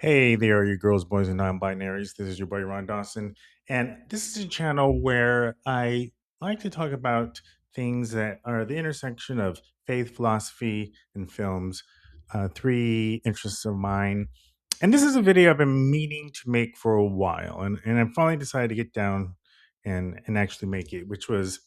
Hey there, you girls, boys, and non binaries. This is your boy Ron Dawson. And this is a channel where I like to talk about things that are the intersection of faith, philosophy, and films. Three interests of mine. And this is a video I've been meaning to make for a while. And I finally decided to get down and actually make it, which was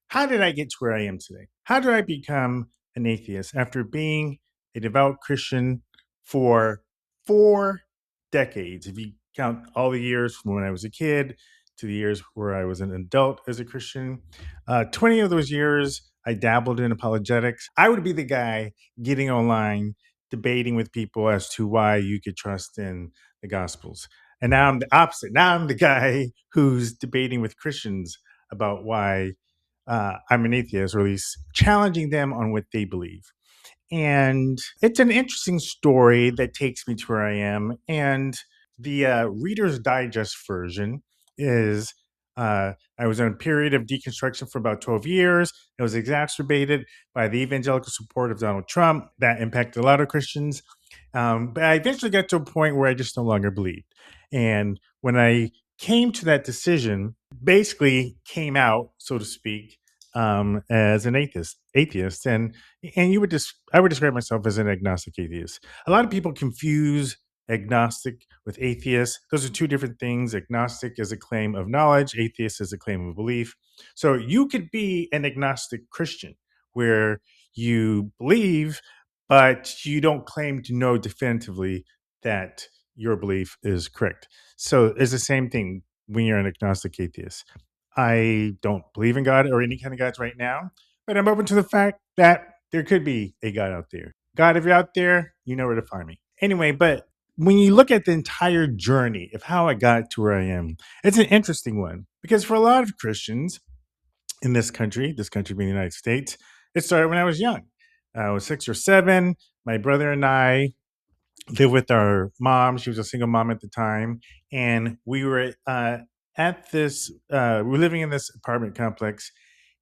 how did I get to where I am today? How did I become an atheist after being a devout Christian for 4 decades? If you count all the years from when I was a kid to the years where I was an adult as a Christian, 20 of those years I dabbled in apologetics. I would be the guy getting online debating with people as to why you could trust in the Gospels. And now I'm the opposite. Now I'm the guy who's debating with Christians about why I'm an atheist, or at least challenging them on what they believe. And it's an interesting story that takes me to where I am. And the Reader's Digest version is I was in a period of deconstruction for about 12 years. It was exacerbated by the evangelical support of Donald Trump. That impacted a lot of Christians. But I eventually got to a point where I just no longer believed. And when I came to that decision, basically came out, so to speak, as an atheist, and I would describe myself as an agnostic atheist. A lot of people confuse agnostic with atheist. Those are two different things. Agnostic is a claim of knowledge, atheist is a claim of belief. So you could be an agnostic Christian where you believe, but you don't claim to know definitively that your belief is correct. So it's the same thing when you're an agnostic atheist. I don't believe in God or any kind of gods right now, but I'm open to the fact that there could be a God out there. God, if you're out there, you know where to find me. Anyway, but when you look at the entire journey of how I got to where I am, it's an interesting one because for a lot of Christians in this country being the United States, it started when I was young. I was 6 or 7. My brother and I lived with our mom. She was a single mom at the time, and we were at this. We were living in this apartment complex,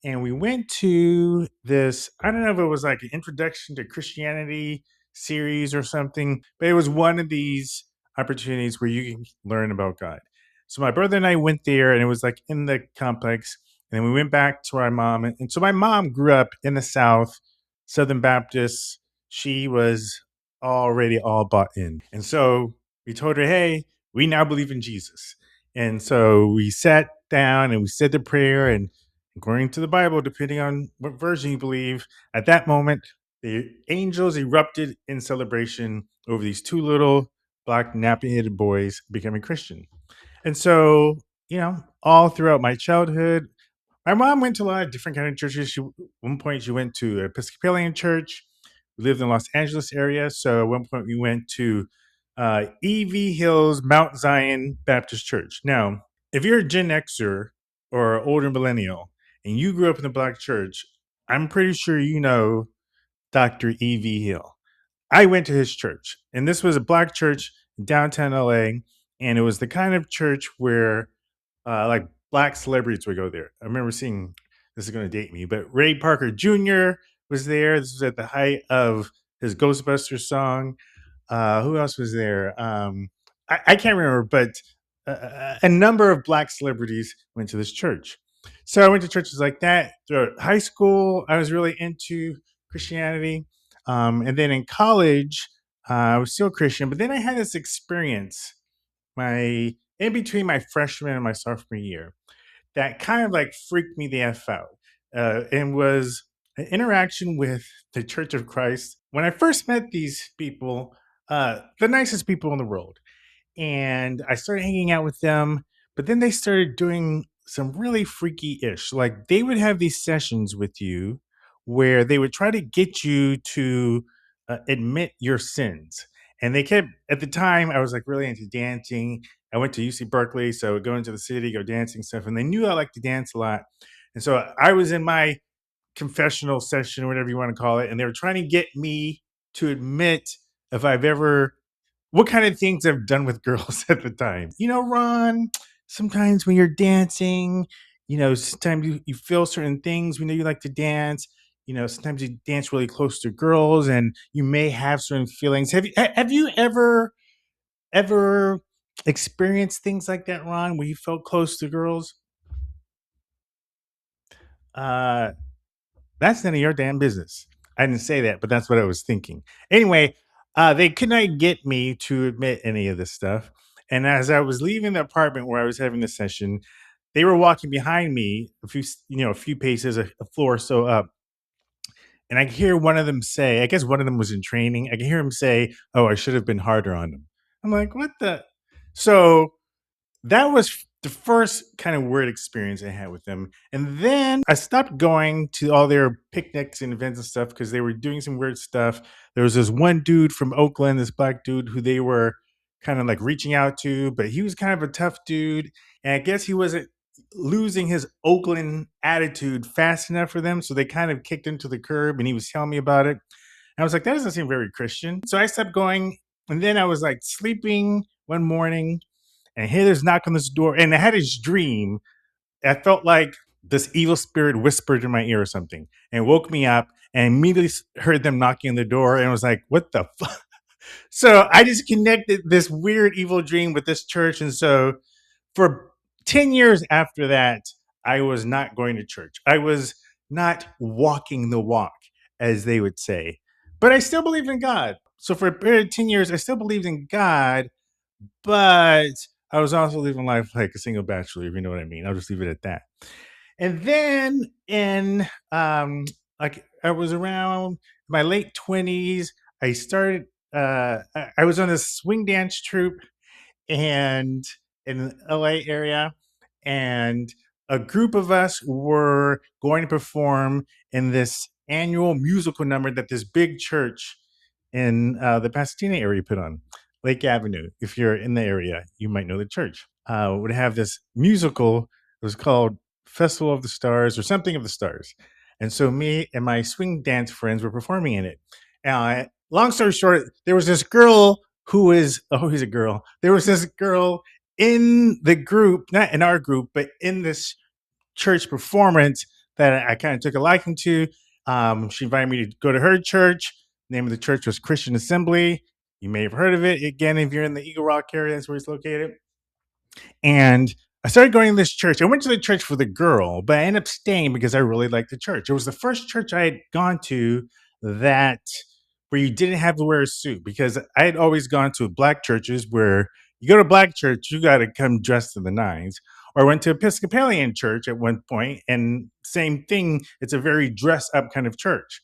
and we went to this. I don't know if it was like an introduction to Christianity series or something, but it was one of these opportunities where you can learn about God. So my brother and I went there, and it was like in the complex. And then we went back to our mom, and so my mom grew up in the South, Southern Baptist. She was already all bought in. And so we told her, hey, we now believe in Jesus. And so we sat down and we said the prayer. And according to the Bible, depending on what version you believe, at that moment, the angels erupted in celebration over these two little black nappy headed boys becoming Christian. And so, all throughout my childhood, my mom went to a lot of different kind of churches. At one point, she went to an Episcopalian church. We lived in the Los Angeles area, so at one point we went to EV Hills Mount Zion Baptist Church. Now, if you're a Gen Xer or older millennial and you grew up in a black church, I'm pretty sure you know Dr. EV Hill. I went to his church, and this was a black church in downtown LA, and it was the kind of church where like black celebrities would go there. I remember seeing, this is going to date me, but Ray Parker Jr. was there. This was at the height of his Ghostbusters song. Who else was there? I can't remember, but a number of black celebrities went to this church. So I went to churches like that. Throughout high school, I was really into Christianity. And then in college, I was still Christian, but then I had this experience in between my freshman and my sophomore year that kind of like freaked me the F out. And was an interaction with the Church of Christ. When I first met these people, the nicest people in the world, and I started hanging out with them, but then they started doing some really freaky ish. Like they would have these sessions with you where they would try to get you to admit your sins. And they kept, at the time, I was like really into dancing. I went to UC Berkeley, so I would go into the city, go dancing stuff, and they knew I liked to dance a lot. And so I was in my confessional session, or whatever you want to call it, and they were trying to get me to admit if I've ever what kind of things I've done with girls at the time. Ron, sometimes when you're dancing, sometimes you feel certain things. We know you like to dance. Sometimes you dance really close to girls and you may have certain feelings. Have you ever ever experienced things like that, Ron, where you felt close to girls? Uh, that's none of your damn business. I didn't say that, but that's what I was thinking. Anyway, they could not get me to admit any of this stuff. And as I was leaving the apartment where I was having the session, they were walking behind me a few paces, a floor or so up. And I could hear one of them say, I guess one of them was in training. I can hear him say, "Oh, I should have been harder on them." I'm like, what the? So that was the first kind of weird experience I had with them. And then I stopped going to all their picnics and events and stuff because they were doing some weird stuff. There was this one dude from Oakland, this black dude who they were kind of like reaching out to, but he was kind of a tough dude. And I guess he wasn't losing his Oakland attitude fast enough for them. So they kind of kicked him to the curb and he was telling me about it. And I was like, that doesn't seem very Christian. So I stopped going. And then I was like sleeping one morning and here there's knock on this door. And I had this dream. I felt like this evil spirit whispered in my ear or something and woke me up and immediately heard them knocking on the door and was like, what the fuck? So I just connected this weird evil dream with this church. And so for 10 years after that, I was not going to church. I was not walking the walk, as they would say. But I still believed in God. So for a period of 10 years, I still believed in God, but I was also living life like a single bachelor, if you know what I mean. I'll just leave it at that. And then in like I was around my late 20s, I started I was on this swing dance troupe and in the LA area, and a group of us were going to perform in this annual musical number that this big church in the Pasadena area put on, Lake Avenue. If you're in the area, you might know the church. Would have this musical. It was called Festival of the Stars or something of the Stars, and so me and my swing dance friends were performing in it. Long story short, there was this girl who is who's a girl. There was this girl in the group, not in our group, but in this church performance that I kind of took a liking to. She invited me to go to her church. The name of the church was Christian Assembly. You may have heard of it. Again, if you're in the Eagle Rock area, that's where it's located. And I started going to this church. I went to the church for the girl, but I ended up staying because I really liked the church. It was the first church I had gone to that where you didn't have to wear a suit, because I had always gone to black churches where you go to black church, you got to come dressed to the nines. Or I went to Episcopalian church at one point, and same thing. It's a very dress up kind of church.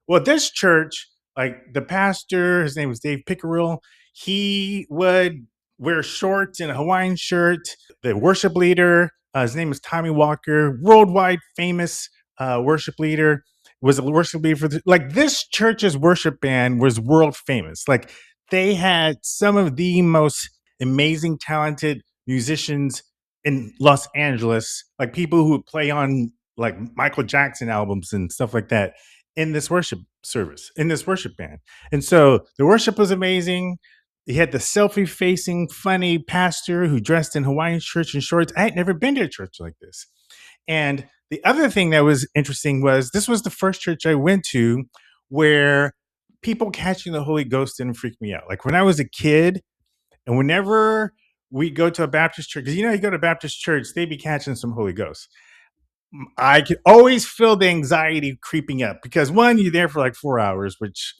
Well, this church, like the pastor, his name was Dave Pickerel, he would wear shorts and a Hawaiian shirt. The worship leader, his name is Tommy Walker, worldwide famous worship leader, was a worship leader for like this church's worship band was world famous. Like they had some of the most amazing, talented musicians in Los Angeles, like people who would play on like Michael Jackson albums and stuff like that in this worship service, in this worship band. And so the worship was amazing. He had the selfie facing, funny pastor who dressed in Hawaiian shirts and shorts. I had never been to a church like this. And the other thing that was interesting was this was the first church I went to where people catching the Holy Ghost didn't freak me out. Like when I was a kid, and whenever we go to a Baptist church, because you go to Baptist church, they be catching some Holy Ghost. I could always feel the anxiety creeping up because one, you're there for like 4 hours, which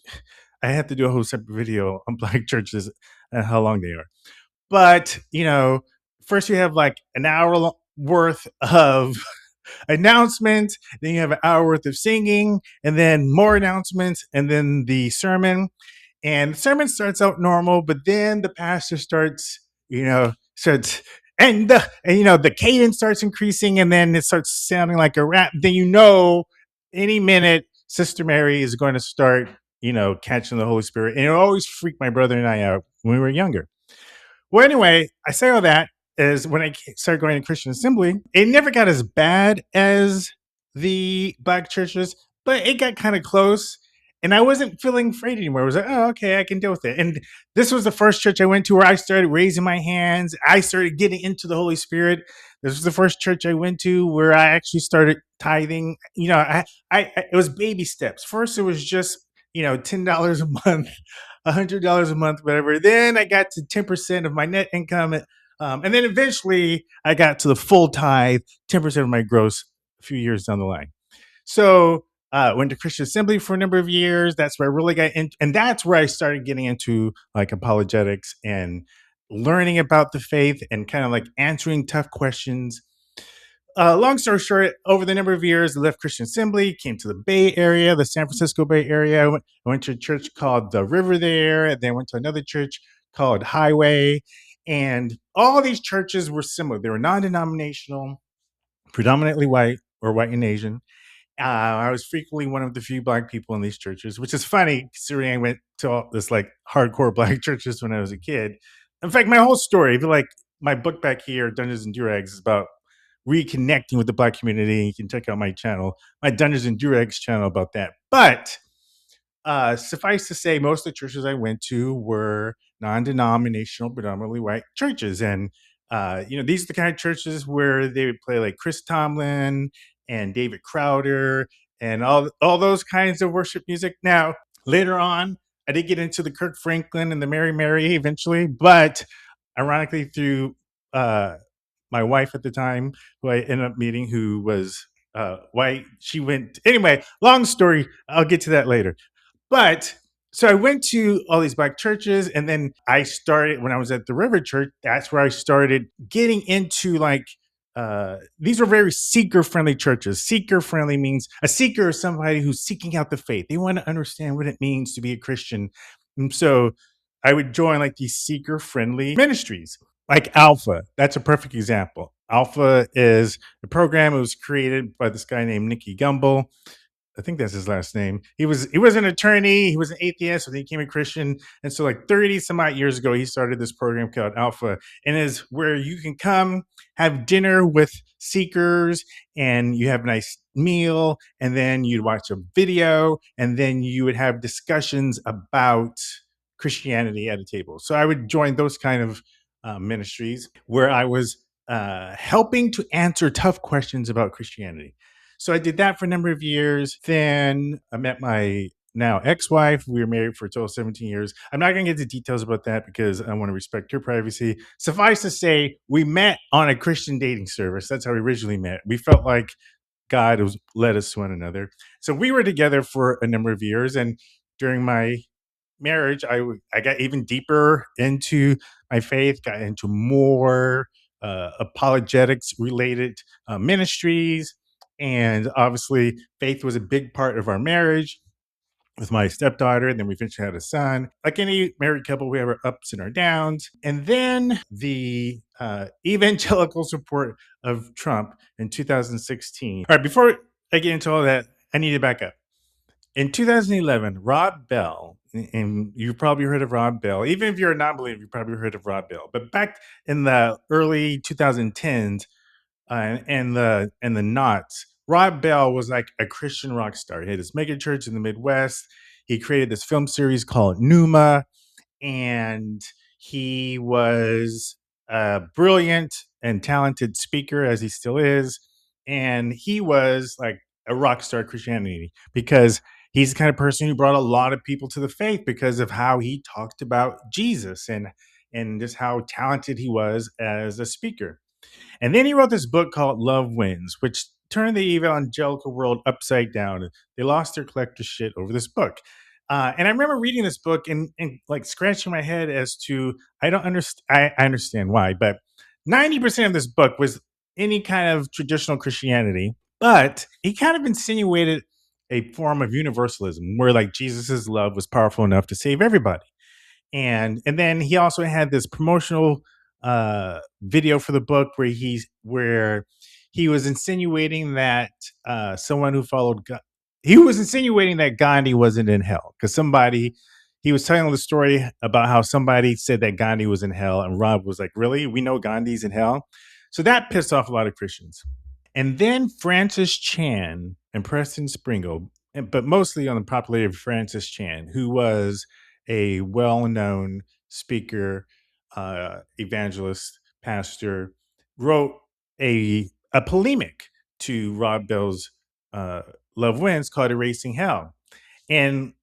I have to do a whole separate video on black churches and how long they are. But, first you have like an hour worth of announcements, then you have an hour worth of singing, and then more announcements, and then the sermon. And the sermon starts out normal, but then the pastor starts, starts the cadence starts increasing, and then it starts sounding like a rap. Then any minute Sister Mary is going to start, catching the Holy Spirit. And it always freaked my brother and I out when we were younger. Well, anyway, I say all that is when I started going to Christian Assembly, it never got as bad as the black churches, but it got kind of close. And I wasn't feeling afraid anymore. I was like, oh, okay, I can deal with it. And this was the first church I went to where I started raising my hands. I started getting into the Holy Spirit. This was the first church I went to where I actually started tithing. It was baby steps. First, it was just, $10 a month. $100 a month, whatever. Then I got to 10% of my net income. And then eventually I got to the full tithe, 10% of my gross a few years down the line. So went to Christian Assembly for a number of years. That's where I really got in, and that's where I started getting into like apologetics and learning about the faith and kind of like answering tough questions. Long story short, over the number of years, I left Christian Assembly, came to the Bay Area, the San Francisco Bay Area. I went to a church called The River there, and then went to another church called Highway. And all these churches were similar. They were non-denominational, predominantly white or white and Asian. I was frequently one of the few black people in these churches, which is funny considering I went to all this like hardcore black churches when I was a kid. In fact, my whole story, like my book back here, Dungeons and Durags, is about reconnecting with the black community. You can check out my channel, my Dungeons and Durags channel, about that. But suffice to say, most of the churches I went to were non-denominational, predominantly white churches, and these are the kind of churches where they would play like Chris Tomlin and David Crowder and all those kinds of worship music. Now, later on, I did get into the Kirk Franklin and the Mary Mary eventually, but ironically, through my wife at the time, who I ended up meeting, who was white, she went anyway. Long story, I'll get to that later. But so I went to all these black churches, and then I started when I was at the River Church. That's where I started getting into like these were very seeker-friendly churches. Seeker-friendly means a seeker is somebody who's seeking out the faith. They want to understand what it means to be a Christian. And so I would join like these seeker-friendly ministries, like Alpha. That's a perfect example. Alpha is a program that was created by this guy named Nicky Gumbel. I think that's his last name. He was an attorney. He was an atheist, and he became a Christian. And so, like 30 some odd years ago, he started this program called Alpha, and is where you can come have dinner with seekers, and you have a nice meal, and then you'd watch a video, and then you would have discussions about Christianity at a table. So I would join those kind of ministries where I was helping to answer tough questions about Christianity. So I did that for a number of years. Then I met my now ex-wife. We were married for a total of 17 years. I'm not going to get into details about that because I want to respect her privacy. Suffice to say, we met on a Christian dating service. That's how we originally met. We felt like God led us to one another. So we were together for a number of years. And during my marriage, I got even deeper into my faith, got into more apologetics related ministries. And obviously, faith was a big part of our marriage with my stepdaughter. And then we eventually had a son. Like any married couple, we have our ups and our downs. And then the evangelical support of Trump in 2016. All right, before I get into all that, I need to back up. In 2011, Rob Bell, and you've probably heard of Rob Bell. Even if you're a non-believer, you've probably heard of Rob Bell. But back in the early 2010s, and the knots. Rob Bell was like a Christian rock star. He had this mega church in the Midwest. He created this film series called Numa, and he was a brilliant and talented speaker, as he still is. And he was like a rock star Christianity because he's the kind of person who brought a lot of people to the faith because of how he talked about Jesus and just how talented he was as a speaker. And then he wrote this book called Love Wins, which turned the evangelical world upside down. They lost their collector's shit over this book. And I remember reading this book and like scratching my head as to, I don't understand, I understand why, but 90% of this book was any kind of traditional Christianity, but he kind of insinuated a form of universalism where like Jesus's love was powerful enough to save everybody. And then he also had this promotional video for the book where he was insinuating that someone who followed God, he was insinuating that Gandhi wasn't in hell because he was telling the story about how somebody said that Gandhi was in hell, and Rob was like, "Really? We know Gandhi's in hell?" So that pissed off a lot of Christians. And then Francis Chan and Preston Springle, but mostly on the popularity of Francis Chan, who was a well-known speaker, evangelist, pastor, wrote a polemic to Rob Bell's Love Wins called Erasing Hell. And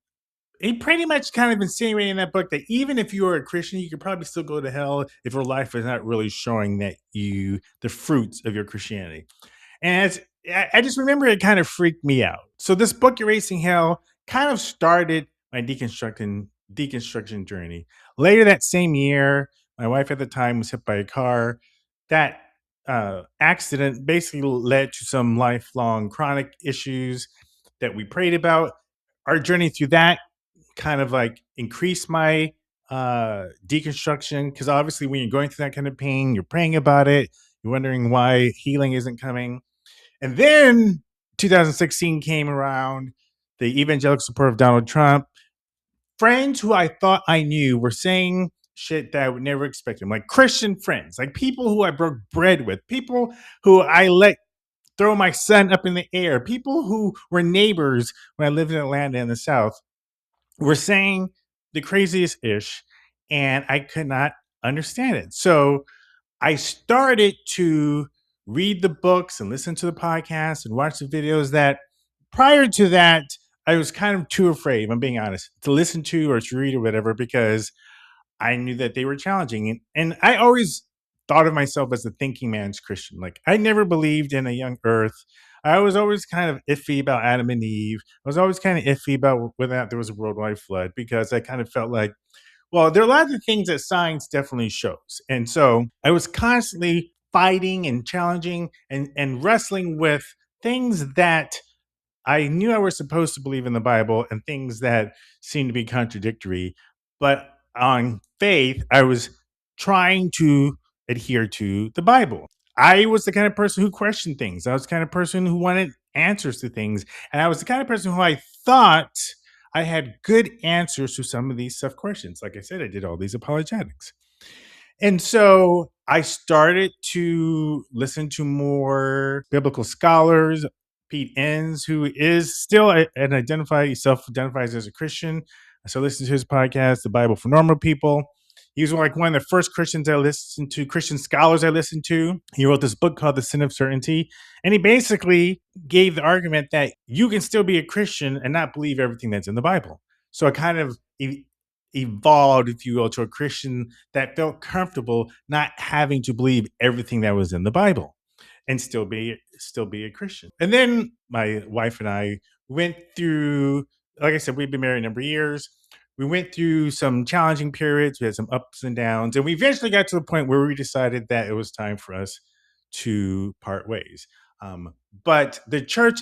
he pretty much kind of insinuated in that book that even if you are a Christian, you could probably still go to hell if your life is not really showing that you the fruits of your Christianity. And I just remember it kind of freaked me out. So this book, Erasing Hell, kind of started my deconstruction journey. Later that same year, my wife at the time was hit by a car. That accident basically led to some lifelong chronic issues that we prayed about. Our journey through that kind of like increased my deconstruction, because obviously when you're going through that kind of pain, you're praying about it, you're wondering why healing isn't coming. And then 2016 came around, the evangelical support of Donald Trump. Friends who I thought I knew were saying shit that I would never expect them, like Christian friends, like people who I broke bread with, people who I let throw my son up in the air, people who were neighbors when I lived in Atlanta in the South, were saying the craziest ish, and I could not understand it. So I started to read the books and listen to the podcasts and watch the videos that prior to that, I was kind of too afraid, if I'm being honest, to listen to or to read or whatever, because I knew that they were challenging. And I always thought of myself as a thinking man's Christian. Like, I never believed in a young earth. I was always kind of iffy about Adam and Eve. I was always kind of iffy about whether or not there was a worldwide flood, because I kind of felt like, well, there are a lot of things that science definitely shows. And so I was constantly fighting and challenging and wrestling with things that I knew I was supposed to believe in the Bible and things that seemed to be contradictory. But on faith, I was trying to adhere to the Bible. I was the kind of person who questioned things. I was the kind of person who wanted answers to things. And I was the kind of person who I thought I had good answers to some of these tough questions. Like I said, I did all these apologetics. And so I started to listen to more biblical scholars. Pete Enns, who is still an identified, self-identifies as a Christian. So I listened to his podcast, The Bible for Normal People. He was like one of the first Christians I listened to, Christian scholars I listened to. He wrote this book called The Sin of Certainty. And he basically gave the argument that you can still be a Christian and not believe everything that's in the Bible. So I kind of evolved, if you will, to a Christian that felt comfortable not having to believe everything that was in the Bible and still be a Christian. And then my wife and I went through, like I said, we've been married a number of years. We went through some challenging periods. We had some ups and downs, and we eventually got to the point where we decided that it was time for us to part ways. But the church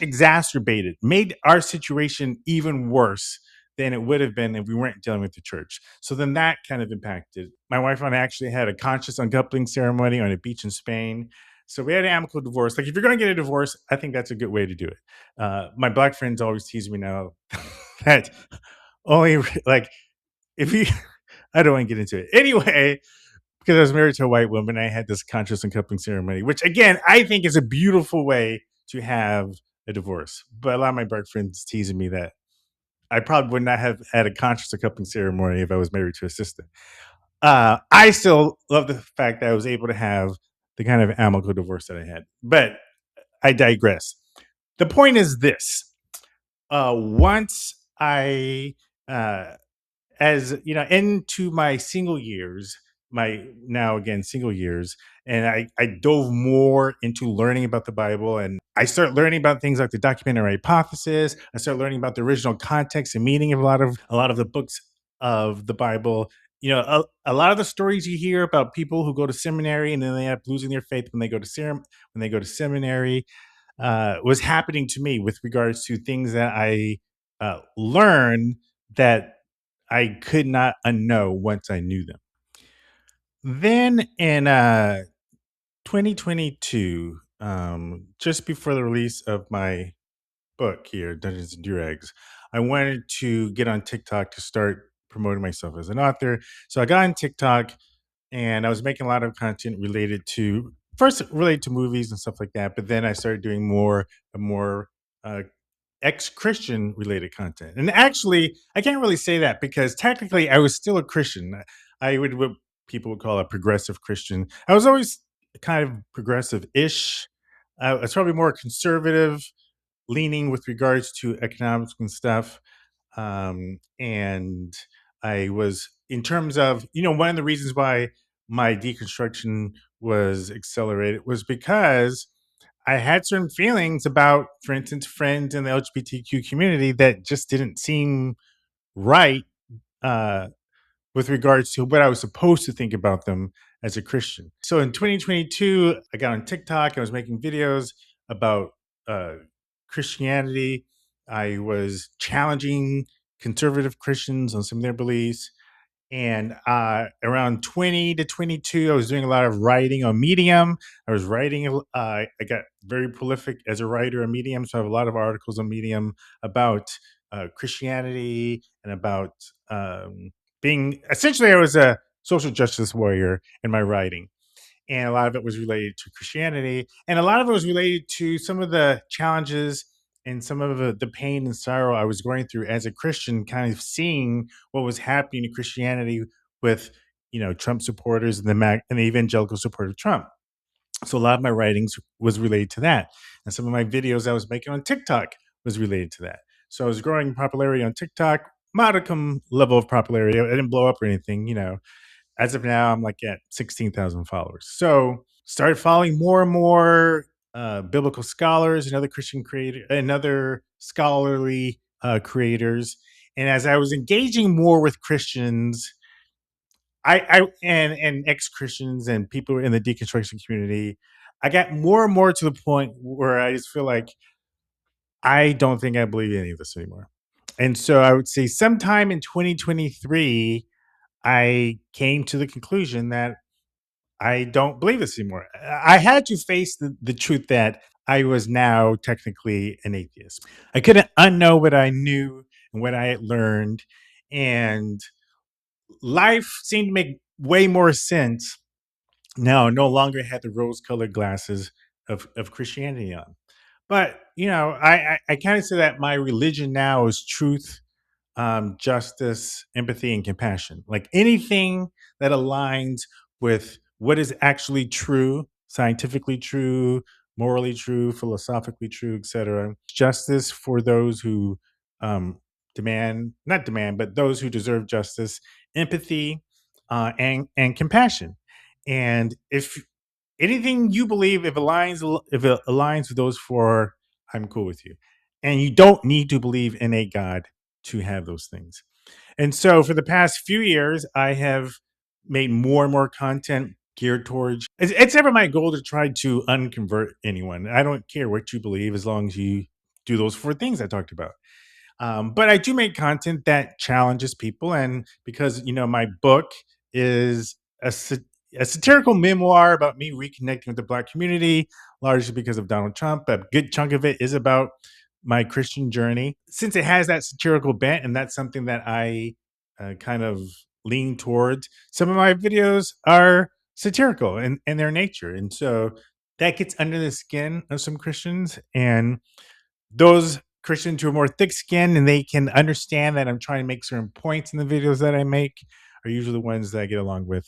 made our situation even worse than it would have been if we weren't dealing with the church. So then that kind of impacted. My wife and I actually had a conscious uncoupling ceremony on a beach in Spain. So we had an amicable divorce. Like, if you're going to get a divorce, I think that's a good way to do it. My black friends always tease me now that only like if you, I don't want to get into it anyway, because I was married to a white woman. I had this conscious uncoupling ceremony, which again I think is a beautiful way to have a divorce. But a lot of my black friends teasing me that I probably would not have had a conscious uncoupling ceremony if I was married to a sister. I still love the fact that I was able to have the kind of amicable divorce that I had. But I digress. The point is this: once I, as you know, into my single years, my now again single years, and I dove more into learning about the Bible, and I started learning about things like the documentary hypothesis. I started learning about the original context and meaning of a lot of the books of the Bible. You know, a lot of the stories you hear about people who go to seminary and then they end up losing their faith when they go to seminary was happening to me with regards to things that I learned that I could not unknow once I knew them. Then in 2022, just before the release of my book here, Dungeons and Dregs, I wanted to get on TikTok to start promoting myself as an author. So I got on TikTok and I was making a lot of content related to movies and stuff like that. But then I started doing more uh, ex-Christian related content. And actually, I can't really say that because technically I was still a Christian. I would what people would call a progressive Christian. I was always kind of progressive-ish. I was probably more conservative leaning with regards to economics and stuff. And I was, in terms of, one of the reasons why my deconstruction was accelerated was because I had certain feelings about, for instance, friends in the LGBTQ community that just didn't seem right, uh, with regards to what I was supposed to think about them as a Christian. So in 2022, I got on TikTok. I was making videos about uh, Christianity. I was challenging conservative Christians on some of their beliefs. And around 20 to 22, I was doing a lot of writing on Medium. I was writing, I got very prolific as a writer on Medium. So I have a lot of articles on Medium about Christianity and about being, essentially, I was a social justice warrior in my writing. And a lot of it was related to Christianity. And a lot of it was related to some of the challenges and some of the pain and sorrow I was going through as a Christian, kind of seeing what was happening to Christianity with, Trump supporters and and the evangelical support of Trump. So a lot of my writings was related to that. And some of my videos I was making on TikTok was related to that. So I was growing popularity on TikTok, modicum level of popularity. I didn't blow up or anything, as of now, I'm like at 16,000 followers. So started following more and more biblical scholars and other Christian creators and other scholarly creators. And as I was engaging more with Christians, and ex Christians and people in the deconstruction community, I got more and more to the point where I just feel like I don't think I believe any of this anymore. And so I would say sometime in 2023, I came to the conclusion that I don't believe this anymore. I had to face the truth that I was now technically an atheist. I couldn't unknow what I knew and what I had learned. And life seemed to make way more sense now. I no longer had the rose colored glasses of Christianity on. But, I kind of say that my religion now is truth, justice, empathy, and compassion. Like anything that aligns with what is actually true, scientifically true, morally true, philosophically true, etc. Justice for those who not demand, but those who deserve justice, empathy, and compassion. And if anything you believe, if it aligns with those four, I'm cool with you. And you don't need to believe in a God to have those things. And so for the past few years, I have made more and more content geared towards it's never my goal to try to unconvert anyone. I don't care what you believe as long as you do those four things I talked about. But I do make content that challenges people, and because my book is a satirical memoir about me reconnecting with the Black community, largely because of Donald Trump. A good chunk of it is about my Christian journey. Since it has that satirical bent, and that's something that I kind of lean towards, some of my videos are satirical in their nature, and so that gets under the skin of some Christians, and those Christians who are more thick skinned and they can understand that I'm trying to make certain points in the videos that I make are usually the ones that I get along with.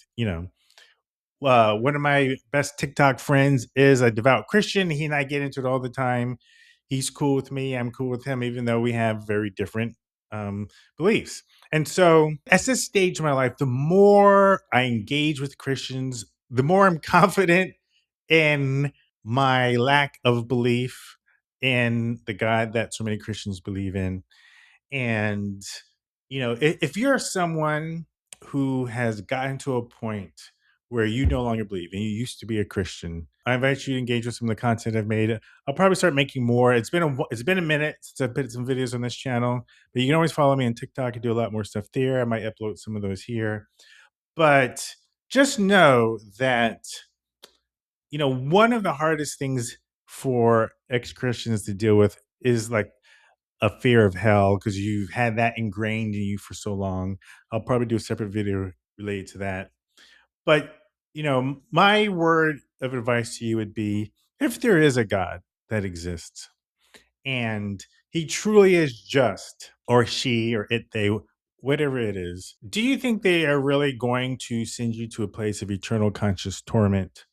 One of my best TikTok friends is a devout Christian. He and I get into it all the time. He's cool with me. I'm cool with him, even though we have very different beliefs. And so, at this stage of my life, the more I engage with Christians, the more I'm confident in my lack of belief in the God that so many Christians believe in. And, if you're someone who has gotten to a point where you no longer believe and you used to be a Christian, I invite you to engage with some of the content I've made. I'll probably start making more. It's been a minute since I put some videos on this channel, but you can always follow me on TikTok. I do a lot more stuff there. I might upload some of those here. But just know that, one of the hardest things for ex Christians to deal with is like a fear of hell because you've had that ingrained in you for so long. I'll probably do a separate video related to that. But, my word of advice to you would be, if there is a God that exists and he truly is just, or she, or it, they, whatever it is, do you think they are really going to send you to a place of eternal conscious torment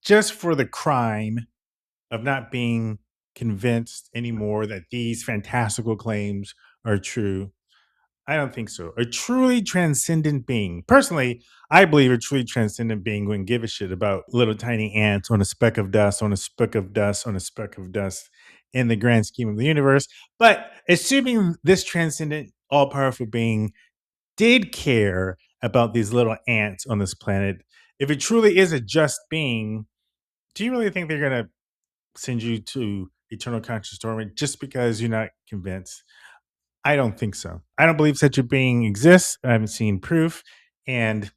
just for the crime of not being convinced anymore that these fantastical claims are true? I don't think so. A truly transcendent being. Personally, I believe a truly transcendent being wouldn't give a shit about little tiny ants on a speck of dust, on a speck of dust, on a speck of dust in the grand scheme of the universe. But assuming this transcendent, all powerful being did care about these little ants on this planet, if it truly is a just being, do you really think they're going to send you to eternal conscious torment just because you're not convinced? I don't think so. I don't believe such a being exists. I haven't seen proof. And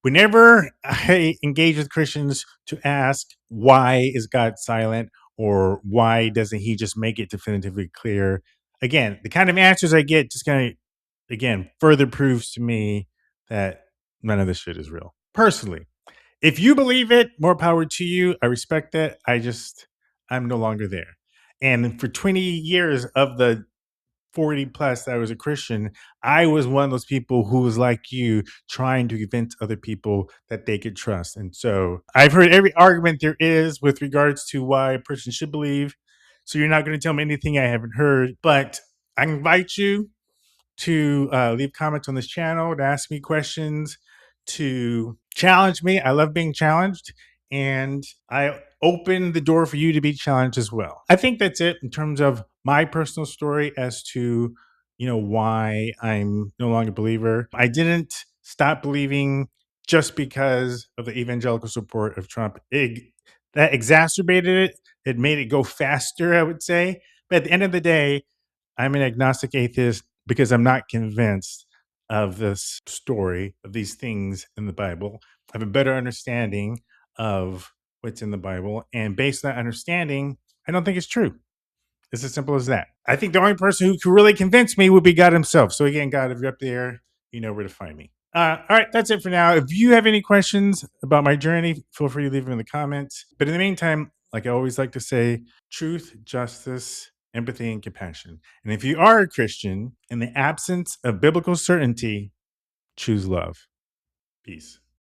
whenever I engage with Christians to ask, why is God silent, or why doesn't he just make it definitively clear? Again, the kind of answers I get just kind of, again, further proves to me that none of this shit is real. Personally, if you believe it, more power to you. I respect that. I'm no longer there. And for 20 years of the 40 plus that I was a Christian, I was one of those people who was like you, trying to convince other people that they could trust. And so I've heard every argument there is with regards to why a person should believe. So you're not going to tell me anything I haven't heard, but I invite you to leave comments on this channel, to ask me questions, to challenge me. I love being challenged, and I open the door for you to be challenged as well. I think that's it in terms of my personal story as to, why I'm no longer a believer. I didn't stop believing just because of the evangelical support of Trump. That exacerbated it. It made it go faster, I would say. But at the end of the day, I'm an agnostic atheist because I'm not convinced of this story, of these things in the Bible. I have a better understanding of what's in the Bible. And based on that understanding, I don't think it's true. It's as simple as that. I think the only person who could really convince me would be God himself. So again, God, if you're up there, you know where to find me. All right, that's it for now. If you have any questions about my journey, feel free to leave them in the comments. But in the meantime, like I always like to say, truth, justice, empathy, and compassion. And if you are a Christian, in the absence of biblical certainty, choose love. Peace.